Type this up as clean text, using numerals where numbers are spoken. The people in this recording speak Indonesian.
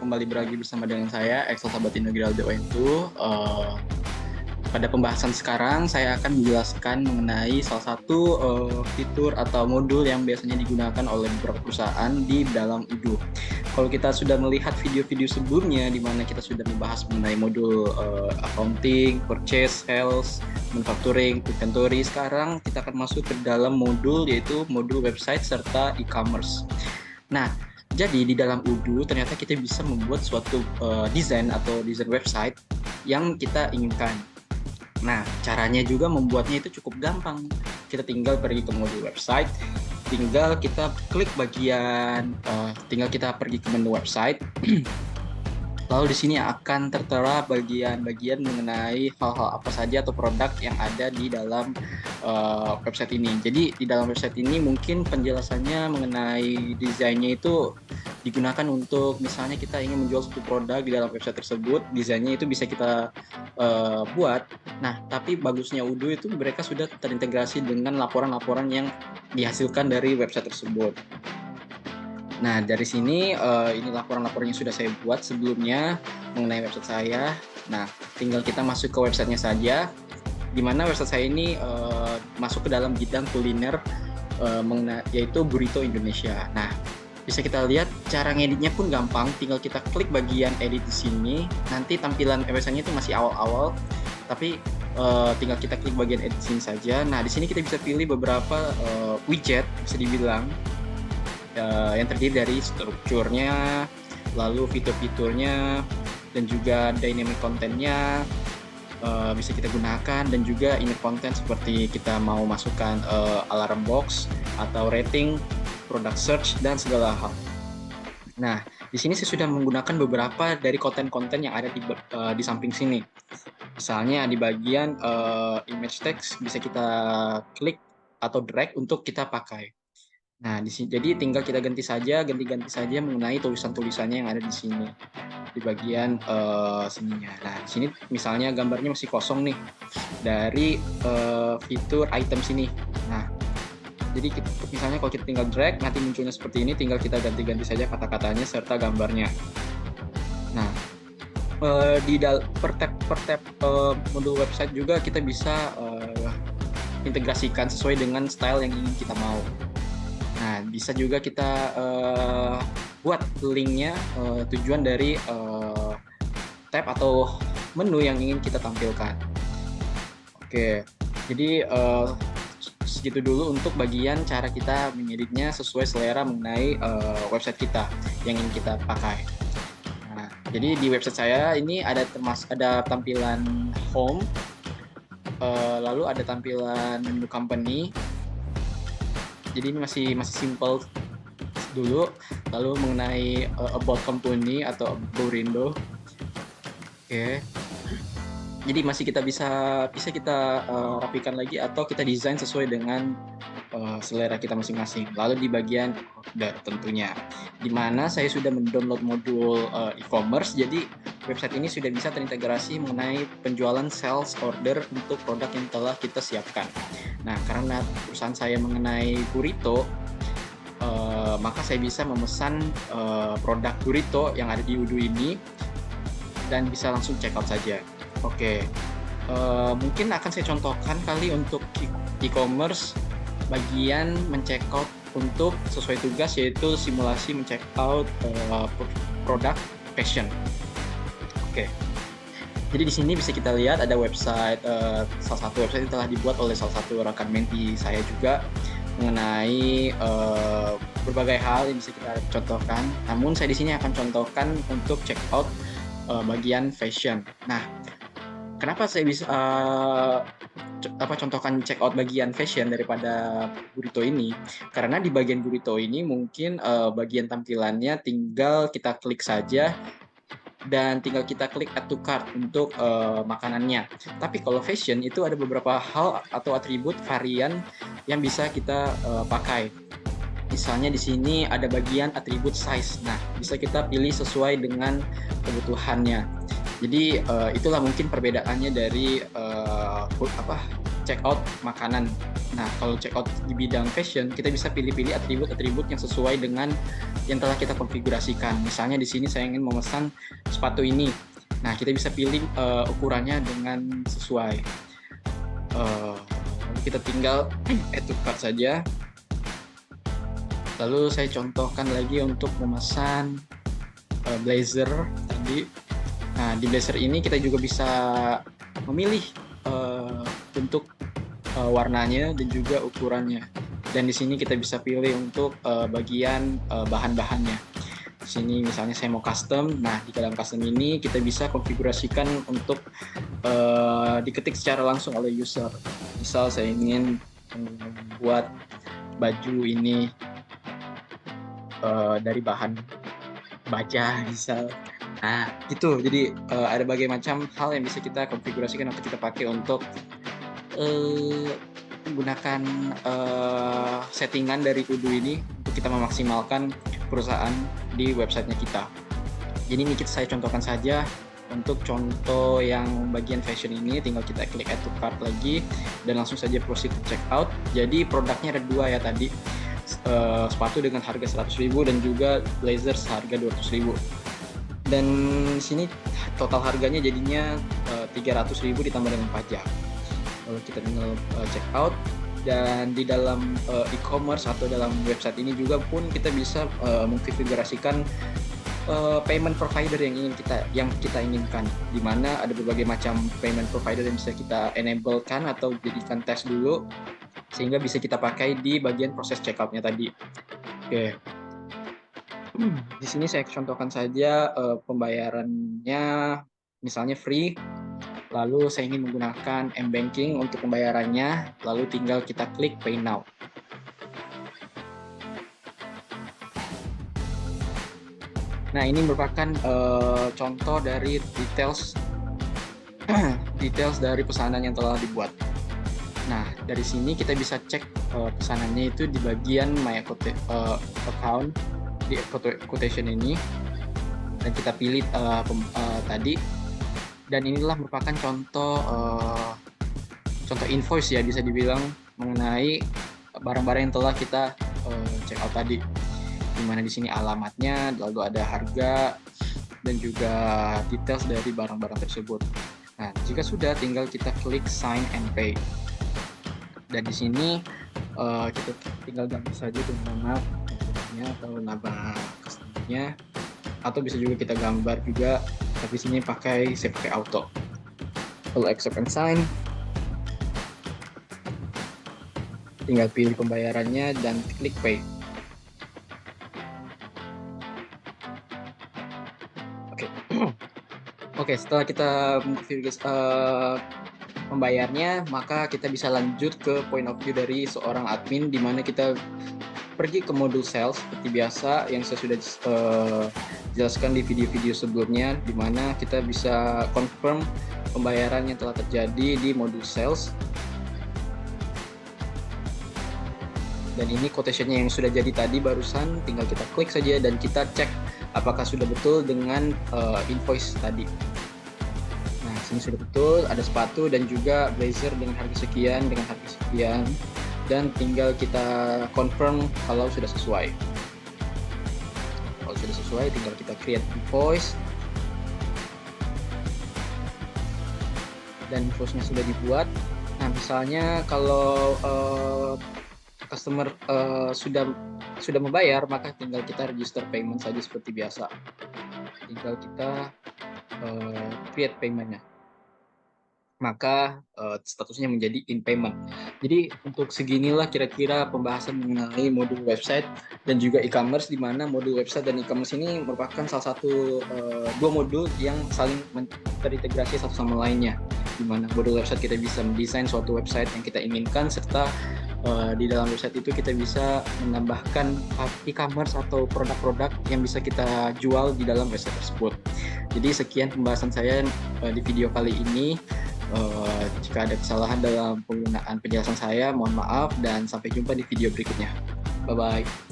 kembali lagi bersama dengan saya, Excel Sabatino Giraldo itu. Pada pembahasan sekarang, saya akan menjelaskan mengenai salah satu fitur atau modul yang biasanya digunakan oleh beberapa perusahaan di dalam Odoo. Kalau kita sudah melihat video-video sebelumnya, di mana kita sudah membahas mengenai modul accounting, purchase, sales, manufacturing, inventory, sekarang kita akan masuk ke dalam modul, yaitu modul website serta e-commerce. Nah, jadi di dalam Odoo ternyata kita bisa membuat suatu desain atau desain website yang kita inginkan. Nah, caranya juga membuatnya itu cukup gampang. Kita tinggal pergi ke modul website, tinggal kita klik bagian, tinggal kita pergi ke menu website. Lalu di sini akan tertera bagian-bagian mengenai hal-hal apa saja atau produk yang ada di dalam website ini. Jadi di dalam website ini mungkin penjelasannya mengenai desainnya itu digunakan untuk misalnya kita ingin menjual suatu produk di dalam website tersebut, desainnya itu bisa kita buat. Nah, tapi bagusnya Odoo itu mereka sudah terintegrasi dengan laporan-laporan yang dihasilkan dari website tersebut. Nah, dari sini ini laporan-laporan yang sudah saya buat sebelumnya mengenai website saya. Nah, tinggal kita masuk ke websitenya saja, di mana website saya ini masuk ke dalam bidang kuliner, yaitu Burrito Indonesia. Nah, bisa kita lihat cara ngeditnya pun gampang, tinggal kita klik bagian edit di sini. Nanti tampilan websitenya itu masih awal-awal, tapi tinggal kita klik bagian edit sini saja. Nah, di sini kita bisa pilih beberapa widget, bisa dibilang yang terdiri dari strukturnya, lalu fitur-fiturnya, dan juga dynamic content-nya bisa kita gunakan, dan juga inner content seperti kita mau masukkan alarm box atau rating, product search, dan segala hal. Nah, di sini saya sudah menggunakan beberapa dari konten-konten yang ada di samping sini. Misalnya di bagian image text bisa kita klik atau drag untuk kita pakai. Nah, di sini jadi tinggal kita ganti saja mengenai tulisan-tulisannya yang ada di sini, di bagian sininya. Nah, di sini misalnya gambarnya masih kosong nih dari fitur item sini. Nah, jadi misalnya kalau kita tinggal drag, nanti munculnya seperti ini, tinggal kita ganti-ganti saja kata-katanya serta gambarnya. Nah, per tab modul website juga kita bisa integrasikan sesuai dengan style yang ingin kita mau. Nah, bisa juga kita buat linknya, tujuan dari tab atau menu yang ingin kita tampilkan. Oke, jadi segitu dulu untuk bagian cara kita mengeditnya sesuai selera mengenai website kita yang ingin kita pakai. Nah, jadi di website saya ini ada tampilan home, lalu ada tampilan menu company. Jadi ini masih simple dulu, lalu mengenai about company atau Burindo. Oke. Jadi masih kita bisa kita rapikan lagi atau kita desain sesuai dengan selera kita masing-masing. Lalu di bagian order tentunya, di mana saya sudah mendownload modul e-commerce, jadi website ini sudah bisa terintegrasi mengenai penjualan sales order untuk produk yang telah kita siapkan. Nah, karena perusahaan saya mengenai burrito, maka saya bisa memesan produk burrito yang ada di Odoo ini dan bisa langsung check out saja. Oke, mungkin akan saya contohkan kali untuk e-commerce bagian men-check out untuk sesuai tugas, yaitu simulasi men-check out produk fashion. Oke. Jadi di sini bisa kita lihat ada website, salah satu website yang telah dibuat oleh salah satu rekan menti saya juga mengenai berbagai hal yang bisa kita contohkan. Namun saya di sini akan contohkan untuk check out bagian fashion. Nah, kenapa saya bisa contohkan check out bagian fashion daripada burrito ini? Karena di bagian burrito ini mungkin bagian tampilannya tinggal kita klik saja dan tinggal kita klik add to cart untuk makanannya. Tapi kalau fashion itu ada beberapa hal atau atribut varian yang bisa kita pakai. Misalnya di sini ada bagian atribut size. Nah, bisa kita pilih sesuai dengan kebutuhannya. Jadi itulah mungkin perbedaannya dari checkout makanan. Nah, kalau checkout di bidang fashion, kita bisa pilih-pilih atribut-atribut yang sesuai dengan yang telah kita konfigurasikan. Misalnya di sini saya ingin memesan sepatu ini. Nah, kita bisa pilih ukurannya dengan sesuai. Kita tinggal add to cart saja. Lalu saya contohkan lagi untuk memesan blazer tadi. Nah, di blazer ini kita juga bisa memilih bentuk warnanya dan juga ukurannya. Dan di sini kita bisa pilih untuk bagian bahan-bahannya. Di sini misalnya saya mau custom. Nah, di dalam custom ini kita bisa konfigurasikan untuk diketik secara langsung oleh user. Misal saya ingin membuat baju ini dari bahan baja misal. Nah, gitu. Jadi ada berbagai macam hal yang bisa kita konfigurasikan atau kita pakai untuk menggunakan settingan dari Odoo ini untuk kita memaksimalkan perusahaan di websitenya kita. Jadi ini saya contohkan saja. Untuk contoh yang bagian fashion ini tinggal kita klik add to cart lagi dan langsung saja proceed to checkout. Jadi produknya ada dua ya tadi. Sepatu dengan harga 100.000 dan juga blazer seharga 200.000. Dan sini total harganya jadinya 300.000 ditambah dengan pajak. Lalu kita tinggal check out, dan di dalam e-commerce atau dalam website ini juga pun kita bisa mengkonfigurasikan payment provider yang kita inginkan, di mana ada berbagai macam payment provider yang bisa kita enablekan atau jadikan tes dulu sehingga bisa kita pakai di bagian proses checkout-nya tadi. Oke. Di sini saya contohkan saja pembayarannya, misalnya free. Lalu saya ingin menggunakan m-banking untuk pembayarannya, lalu tinggal kita klik Pay Now. Nah, ini merupakan contoh dari details dari pesanan yang telah dibuat. Nah, dari sini kita bisa cek pesanannya itu di bagian My Account, di quotation ini, dan kita pilih tadi. Dan inilah merupakan contoh invoice ya, bisa dibilang, mengenai barang-barang yang telah kita check out tadi, dimana di sini alamatnya, lalu ada harga dan juga details dari barang-barang tersebut. Nah, jika sudah, tinggal kita klik sign and pay. Dan di sini kita tinggal ganti saja nama customer-nya atau nama customer-nya, atau bisa juga kita gambar juga, tapi sini saya pakai auto. Lalu accept and sign, tinggal pilih pembayarannya dan klik pay. Oke, setelah kita membayarnya, maka kita bisa lanjut ke point of view dari seorang admin, di mana kita pergi ke modul sales seperti biasa yang saya sudah jelaskan di video-video sebelumnya, di mana kita bisa confirm pembayaran yang telah terjadi di modul sales. Dan ini quotation-nya yang sudah jadi tadi barusan, tinggal kita klik saja dan kita cek apakah sudah betul dengan invoice tadi. Nah, sini sudah betul, ada sepatu dan juga blazer dengan harga sekian, dan tinggal kita confirm kalau sudah sesuai. Kalau sudah sesuai, tinggal kita create invoice. Dan invoice-nya sudah dibuat. Nah, misalnya kalau customer sudah membayar, maka tinggal kita register payment saja seperti biasa. Tinggal kita create payment-nya. Maka statusnya menjadi in payment. Jadi untuk seginilah kira-kira pembahasan mengenai modul website dan juga e-commerce, di mana modul website dan e-commerce ini merupakan salah satu dua modul yang saling terintegrasi satu sama lainnya, di mana modul website kita bisa mendesain suatu website yang kita inginkan, serta di dalam website itu kita bisa menambahkan e-commerce atau produk-produk yang bisa kita jual di dalam website tersebut. Jadi sekian pembahasan saya di video kali ini. Jika ada kesalahan dalam penggunaan penjelasan saya, mohon maaf, dan sampai jumpa di video berikutnya. Bye-bye.